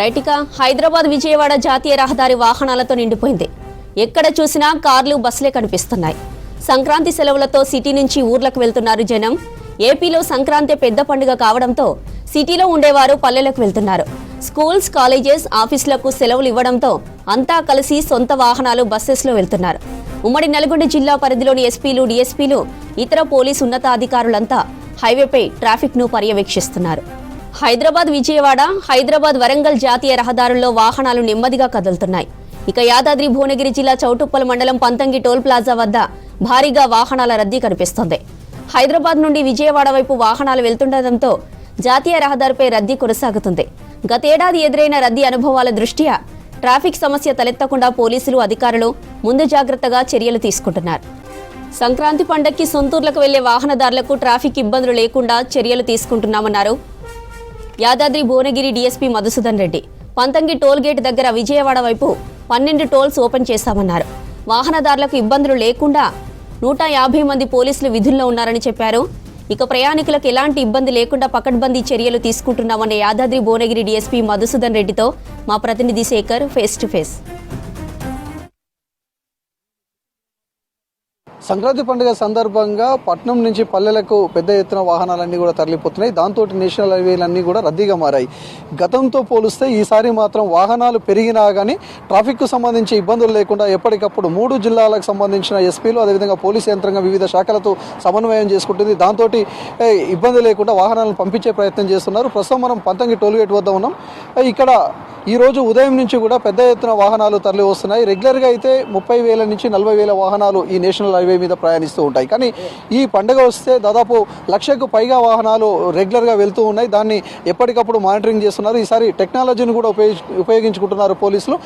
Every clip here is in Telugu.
రైటిగా హైదరాబాద్ విజయవాడ జాతీయ రహదారి వాహనాలతో నిండిపోయింది. ఎక్కడ చూసినా కార్లు, బస్సులే కనిపిస్తున్నాయి. సంక్రాంతి సెలవులతో సిటీ నుంచి ఊర్లకు వెళ్తున్నారు జనం. ఏపీలో సంక్రాంతి పెద్ద పండుగ కావడంతో సిటీలో ఉండేవారు పల్లెలకు వెళ్తున్నారు. స్కూల్స్, కాలేజెస్, ఆఫీసులకు సెలవులు ఇవ్వడంతో అంతా కలిసి సొంత వాహనాలు, బస్సెస్లో వెళ్తున్నారు. ఉమ్మడి నల్గొండ జిల్లా పరిధిలోని ఎస్పీలు, డీఎస్పీలు, ఇతర పోలీసు ఉన్నతాధికారులంతా హైవేపై ట్రాఫిక్ ను పర్యవేక్షిస్తున్నారు. హైదరాబాద్ విజయవాడ, హైదరాబాద్ వరంగల్ జాతీయ రహదారుల్లో వాహనాలు నెమ్మదిగా కదులుతున్నాయి. ఇక యాదాద్రి భువనగిరి జిల్లా చౌటుప్పల్ మండలం పంతంగి టోల్ ప్లాజా వద్ద భారీగా వాహనాల రద్దీ కనిపిస్తోంది. హైదరాబాద్ నుండి విజయవాడ వైపు వాహనాలు వెళ్తుండటంతో జాతీయ రహదారిపై రద్దీ కొనసాగుతుంది. గతేడాది ఎదురైన రద్దీ అనుభవాల దృష్ట్యా ట్రాఫిక్ సమస్య తలెత్తకుండా పోలీసులు, అధికారులు ముందు జాగ్రత్తగా చర్యలు తీసుకుంటున్నారు. సంక్రాంతి పండగకి సొంతూర్లకు వెళ్లే వాహనదారులకు ట్రాఫిక్ ఇబ్బందులు లేకుండా చర్యలు తీసుకుంటున్నామన్నారు Yadadri Bhuvanagiri DSP Madhusudan Reddy. Pantangi toll gate దగ్గర విజయవాడ వైపు 12 టోల్స్ ఓపెన్ చేశామన్నారు. వాహనదారులకు ఇబ్బందులు లేకుండా 150 మంది పోలీసులు విధుల్లో ఉన్నారని చెప్పారు. ఇక ప్రయాణికులకు ఎలాంటి ఇబ్బంది లేకుండా పకడ్బందీ చర్యలు తీసుకుంటున్నామనే యాదాద్రి భువనగిరి డీఎస్పీ మధుసూదన్ రెడ్డితో మా ప్రతినిధి Shekhar face to face. Sankranti పండుగ సందర్భంగా పట్నం నుంచి పల్లెలకు పెద్ద ఎత్తున వాహనాలన్నీ కూడా తరలిపోతున్నాయి. దాంతో నేషనల్ హైవేలన్నీ కూడా రద్దీగా మారాయి. గతంతో పోలిస్తే ఈసారి మాత్రం వాహనాలు పెరిగినా కానీ ట్రాఫిక్కు సంబంధించి ఇబ్బందులు లేకుండా ఎప్పటికప్పుడు 3 జిల్లాలకు సంబంధించిన ఎస్పీలు, అదేవిధంగా పోలీసు యంత్రాంగం వివిధ శాఖలతో సమన్వయం చేసుకుంటుంది. దాంతో ఇబ్బంది లేకుండా వాహనాలను పంపించే ప్రయత్నం చేస్తున్నారు. ప్రస్తుతం మనం పంతంగి టోల్గేట్ వద్ద ఉన్నాం. ఇక్కడ ఈరోజు ఉదయం నుంచి కూడా పెద్ద ఎత్తున వాహనాలు తరలి వస్తున్నాయి. రెగ్యులర్గా అయితే 30,000 నుంచి 40,000 వాహనాలు ఈ నేషనల్ హైవే మీద ప్రయాణిస్తూ ఉంటాయి. కానీ ఈ పండుగ వస్తే దాదాపు 1,00,000కు పైగా వాహనాలు రెగ్యులర్గా వెళ్తూ ఉన్నాయి. దాన్ని ఎప్పటికప్పుడు మానిటరింగ్ చేస్తున్నారు. ఈసారి టెక్నాలజీని కూడా ఉపయోగించుకుంటున్నారు పోలీసులు.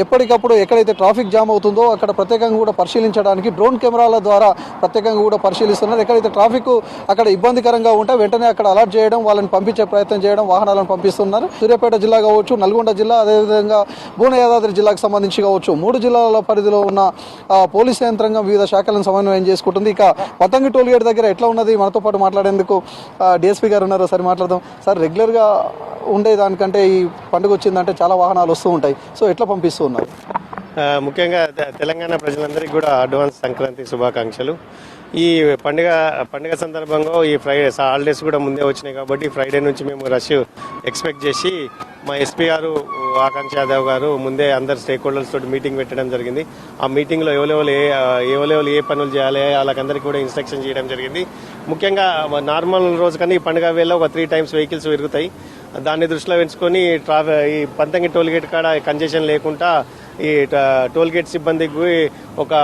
ఎప్పటికప్పుడు ఎక్కడైతే ట్రాఫిక్ జామ్ అవుతుందో అక్కడ ప్రత్యేకంగా కూడా పరిశీలించడానికి డ్రోన్ కెమెరాల ద్వారా ప్రత్యేకంగా కూడా పరిశీలిస్తున్నారు. ఎక్కడైతే ట్రాఫిక్ అక్కడ ఇబ్బందికరంగా ఉంటే వెంటనే అక్కడ అలర్ట్ చేయడం, వాళ్ళని పంపించే ప్రయత్నం చేయడం, వాహనాలను పంపిస్తున్నారు. సూర్యాపేట జిల్లా కావచ్చు, నల్గొండ జిల్లా, అదేవిధంగా భువన యాదాద్రి జిల్లాకు సంబంధించి కావచ్చు, 3 జిల్లాల పరిధిలో ఉన్న పోలీసు యంత్రాంగం వివిధ శాఖలను సమన్వయం చేసుకుంటుంది. ఇక పతంగి టోల్ గేట్ దగ్గర ఎట్లా ఉన్నది మనతో పాటు మాట్లాడేందుకు డిఎస్పీ గారు ఉన్నారు. సరే మాట్లాడదాం. సార్, రెగ్యులర్గా ఉండేదానికంటే ఈ పండుగ వచ్చిందంటే చాలా వాహనాలు వస్తూ ఉంటాయి. సో ఎట్లా పంపిస్తూ ఉన్నారు? ముఖ్యంగా తెలంగాణ ప్రజలందరికీ కూడా అడ్వాన్స్ సంక్రాంతి శుభాకాంక్షలు. ఈ పండుగ సందర్భంగా ఈ ఫ్రైడే హాలిడేస్ కూడా ముందే వచ్చినాయి కాబట్టి ఫ్రైడే నుంచి మేము రష్ ఎక్స్పెక్ట్ చేసి మా ఎస్పీ గారు ఆకాంక్ష యాదవ్ గారు ముందే అందరు స్టేక్ హోల్డర్స్ తోటి మీటింగ్ పెట్టడం జరిగింది. ఆ మీటింగ్లో ఎవరెవరు ఏ పనులు చేయాలి వాళ్ళకందరికీ కూడా ఇన్స్ట్రక్షన్ చేయడం జరిగింది. ముఖ్యంగా నార్మల్ రోజు కన్నా ఈ పండుగ వేళ ఒక 3 times వెహికల్స్ పెరుగుతాయి. దాన్ని దృష్టిలో ఉంచుకొని ఈ పంతంగి టోల్ గేట్ కాడ కంజెషన్ లేకుండా ఈ టోల్ గేట్ సిబ్బందికి ఒక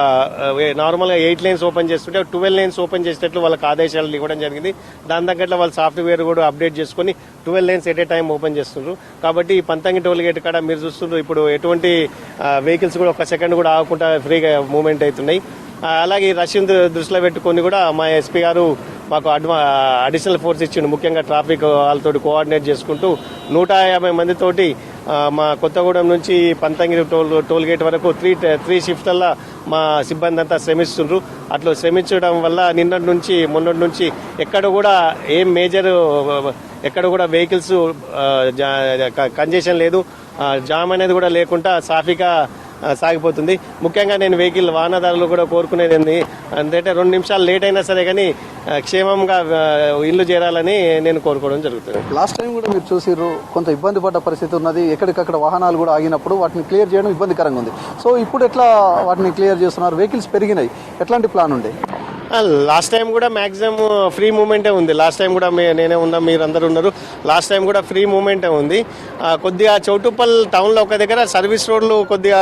నార్మల్గా 8 lanes ఓపెన్ చేస్తుంటే 12 lanes ఓపెన్ చేసేటట్లు వాళ్ళకి ఆదేశాలు ఇవ్వడం జరిగింది. దాని తగ్గట్ల వాళ్ళ సాఫ్ట్వేర్ కూడా అప్డేట్ చేసుకుని 12 lanes at a time open చేస్తున్నారు. కాబట్టి ఈ పంతంగి టోల్ గేట్ కాడ మీరు చూస్తున్నారు ఇప్పుడు ఎటువంటి వెహికల్స్ కూడా 1 second కూడా ఆగకుండా ఫ్రీగా మూవ్మెంట్ అవుతున్నాయి. అలాగే ఈ రష్ దృష్టిలో పెట్టుకొని కూడా మా ఎస్పీ గారు మాకు అడిషనల్ ఫోర్స్ ఇచ్చిండు. ముఖ్యంగా ట్రాఫిక్ వాళ్ళతో కోఆర్డినేట్ చేసుకుంటూ 150 మందితోటి మా కొత్తగూడెం నుంచి పంతంగి టోల్ గేట్ వరకు 3 షిఫ్ట్లలో మా సిబ్బంది అంతా శ్రమిస్తుండ్రు. అట్లా శ్రమించడం వల్ల నిన్నటి నుంచి మొన్నటి నుంచి ఎక్కడ కూడా ఏం మేజర్ ఎక్కడ కూడా వెహికల్స్ కంజెషన్ లేదు, జామ్ అనేది కూడా లేకుండా సాఫీగా సాగిపోతుంది. ముఖ్యంగా నేను వాహనదారులు కూడా కోరుకునేది అంటే 2 నిమిషాలు లేట్ అయినా సరే కానీ క్షేమంగా ఇల్లు చేరాలని నేను కోరుకోవడం జరుగుతుంది. లాస్ట్ టైం కూడా మీరు చూసిర్రు, కొంత ఇబ్బంది పడ్డ పరిస్థితి ఉన్నది. ఎక్కడికక్కడ వాహనాలు కూడా ఆగినప్పుడు వాటిని క్లియర్ చేయడం ఇబ్బందికరంగా ఉంది. సో ఇప్పుడు ఎట్లా వాటిని క్లియర్ చేస్తున్నారు? వెహికల్స్ పెరిగినాయి, ఎట్లాంటి ప్లాన్ ఉండే? లాస్ట్ టైం కూడా మ్యాక్సిమం ఫ్రీ మూమెంటే ఉంది. లాస్ట్ టైం కూడా నేనే ఉన్నా, మీరందరూ ఉన్నారు. లాస్ట్ టైం కూడా ఫ్రీ మూమెంటే ఉంది. కొద్దిగా చౌటుప్పల్ టౌన్లో ఒక దగ్గర సర్వీస్ రోడ్లు కొద్దిగా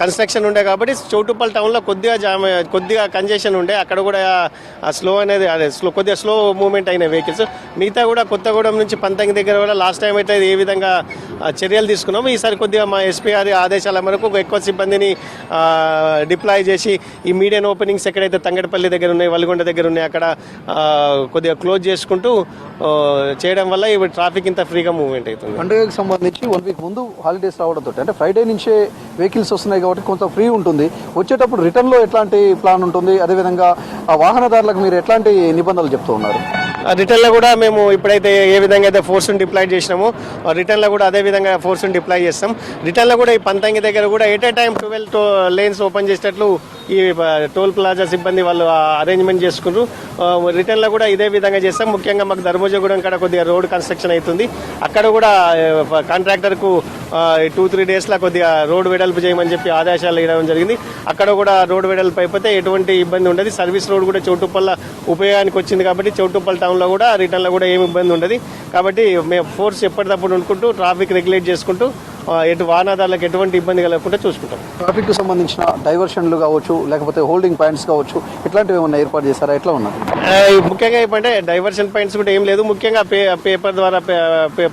కన్స్ట్రక్షన్ ఉండే కాబట్టి చౌటుప్పల్ టౌన్లో కొద్దిగా కంజెషన్ ఉండే. అక్కడ కూడా స్లో అనేది కొద్దిగా స్లో మూమెంట్ అయిన వెహికల్స్. మిగతా కూడా కొత్తగూడెం నుంచి పంతంగి దగ్గర కూడా లాస్ట్ టైం అయితే ఏ విధంగా చర్యలు తీసుకున్నాము, ఈసారి కొద్దిగా మా ఎస్పీ గారి ఆదేశాల మేరకు ఎక్కువ సిబ్బందిని డిప్లాయ్ చేసి ఈ మీడియన్ ఓపెనింగ్స్ ఎక్కడైతే తంగడపల్లి దగ్గర ఉన్నాయి, వల్గొండ దగ్గర ఉన్నాయి అక్కడ కొద్దిగా క్లోజ్ చేసుకుంటూ చేయడం వల్ల ఇప్పుడు ట్రాఫిక్ ఇంత ఫ్రీగా మూవ్మెంట్ అవుతుంది. పండుగకు సంబంధించి 1 week ముందు హాలిడేస్ రావడంతో అంటే ఫ్రైడే నుంచే వెహికల్స్ వస్తున్నాయి కాబట్టి కొంత ఫ్రీ ఉంటుంది. వచ్చేటప్పుడు రిటర్న్లో ఎట్లాంటి ప్లాన్ ఉంటుంది? అదేవిధంగా వాహనదారులకు మీరు ఎట్లాంటి నిబంధనలు చెప్తూ ఉన్నారు? రిటర్న్లో కూడా మేము ఇప్పుడైతే ఏ విధంగా అయితే ఫోర్స్ని డిప్లాయ్ చేసినామో రిటర్న్లో కూడా అదే విధంగా ఫోర్స్ని డిప్లాయ్ చేస్తాం. రిటర్న్లో కూడా ఈ పంతంగి దగ్గర కూడా at a time 12 lanes open చేసేటట్లు ఈ టోల్ ప్లాజా సిబ్బంది వాళ్ళు అరేంజ్మెంట్ చేసుకున్నారు. రిటర్న్లో కూడా ఇదే విధంగా చేస్తాం. ముఖ్యంగా మాకు ధర్మజగూడెం కాడ కొద్దిగా రోడ్ కన్స్ట్రక్షన్ అవుతుంది. అక్కడ కూడా కాంట్రాక్టర్కు 2-3 డేస్లో కొద్దిగా రోడ్ వెడల్పు చేయమని చెప్పి ఆదేశాలు ఇవ్వడం జరిగింది. అక్కడ కూడా రోడ్ వెడల్పు అయిపోతే ఎటువంటి ఇబ్బంది ఉండదు. సర్వీస్ రోడ్ కూడా చౌటుప్పల్ ఉపయోగానికి వచ్చింది కాబట్టి చౌటుప్పల్ టౌన్లో కూడా రిటర్న్లో కూడా ఏమి ఇబ్బంది ఉండదు. కాబట్టి మేము ఫోర్స్ ఎప్పటికప్పుడు ఉండుకుంటూ ట్రాఫిక్ రెగ్యులేట్ చేసుకుంటూ ఎటు వాహనదారులకు ఎటువంటి ఇబ్బంది కలగకుండా చూసుకుంటాం. ట్రాఫిక్కు సంబంధించిన డైవర్షన్లు కావచ్చు, లేకపోతే హోల్డింగ్ పాయింట్స్ కావచ్చు, ఇట్లాంటివి ఏమన్నా ఏర్పాటు చేస్తారా? ఎట్లా ఉన్నది? ముఖ్యంగా ఏంటంటే డైవర్షన్ పాయింట్స్ కూడా ఏం లేదు. ముఖ్యంగా పేపర్ ద్వారా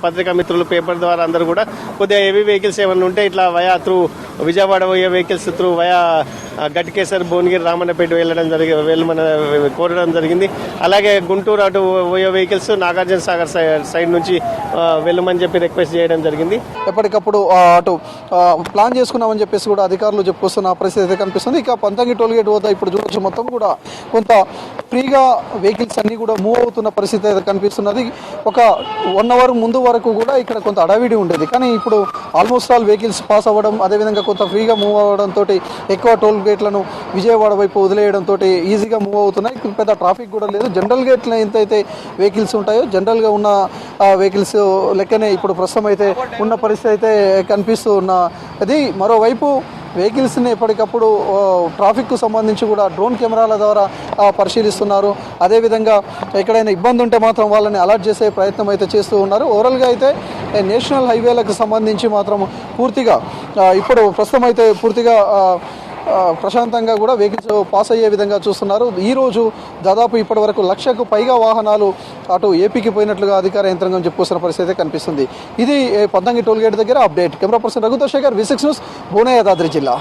పత్రికా మిత్రులు పేపర్ ద్వారా అందరూ కూడా కొద్దిగా హెవీ వెహికల్స్ ఏమైనా ఉంటే ఇట్లా వయా త్రూ విజయవాడ పోయే vehicles through via Ghatkesar, Bhuvanagiri, Ramannapet వెళ్ళమని కోరడం జరిగింది. అలాగే గుంటూరు అటు పోయే వెహికల్స్ నాగార్జున సాగర్ సైడ్ నుంచి వెళ్ళమని చెప్పి రిక్వెస్ట్ చేయడం జరిగింది. ఎప్పటికప్పుడు అటు ప్లాన్ చేసుకున్నామని చెప్పేసి కూడా అధికారులు చెప్పుకొస్తున్న పరిస్థితి అయితే కనిపిస్తుంది. ఇక పంతంగి టోల్ గేట్ వద్ద ఇప్పుడు చూడొచ్చు మొత్తం కూడా కొంత ఫ్రీగా వెహికల్స్ అన్ని కూడా మూవ్ అవుతున్న పరిస్థితి అయితే కనిపిస్తున్నది. ఒక 1 అవర్ ముందు వరకు కూడా ఇక్కడ కొంత అడవిడి ఉండేది, కానీ ఇప్పుడు ఆల్మోస్ట్ ఆల్ వెహికల్స్ పాస్ అవ్వడం, అదేవిధంగా కొంత ఫ్రీగా మూవ్ అవ్వడంతో ఎక్కువ టోల్ గేట్లను విజయవాడ వైపు వదిలేయడంతో ఈజీగా మూవ్ అవుతున్నాయి. పెద్ద ట్రాఫిక్ కూడా లేదు. జనరల్ గేట్లు ఎంతైతే వెహికల్స్ ఉంటాయో జనరల్గా ఉన్న వెహికల్స్ లెక్కనే ఇప్పుడు ప్రస్తుతం అయితే ఉన్న పరిస్థితి అయితే కనిపిస్తూ ఉన్నది. మరోవైపు వెహికల్స్ని ఎప్పటికప్పుడు ట్రాఫిక్కు సంబంధించి కూడా డ్రోన్ కెమెరాల ద్వారా పరిశీలిస్తున్నారు. అదేవిధంగా ఎక్కడైనా ఇబ్బంది ఉంటే మాత్రం వాళ్ళని అలర్ట్ చేసే ప్రయత్నం అయితే చేస్తూ ఉన్నారు. ఓవరాల్గా అయితే నేషనల్ హైవేలకు సంబంధించి మాత్రం పూర్తిగా ఇప్పుడు ప్రస్తుతం అయితే పూర్తిగా ప్రశాంతంగా కూడా వెహికల్స్ పాస్ అయ్యే విధంగా చూస్తున్నారు. ఈరోజు దాదాపు ఇప్పటి వరకు 1,00,000కు పైగా వాహనాలు అటు ఏపీకి పోయినట్లుగా అధికార యంత్రాంగం చెప్పుకొస్తున్న పరిస్థితి కనిపిస్తుంది. ఇది పంతంగి టోల్ గేట్ దగ్గర అప్డేట్. కెమెరా పర్సన్ రఘుతో శేఖర్, V6 న్యూస్, భువనగిరి, యాదాద్రి జిల్లా.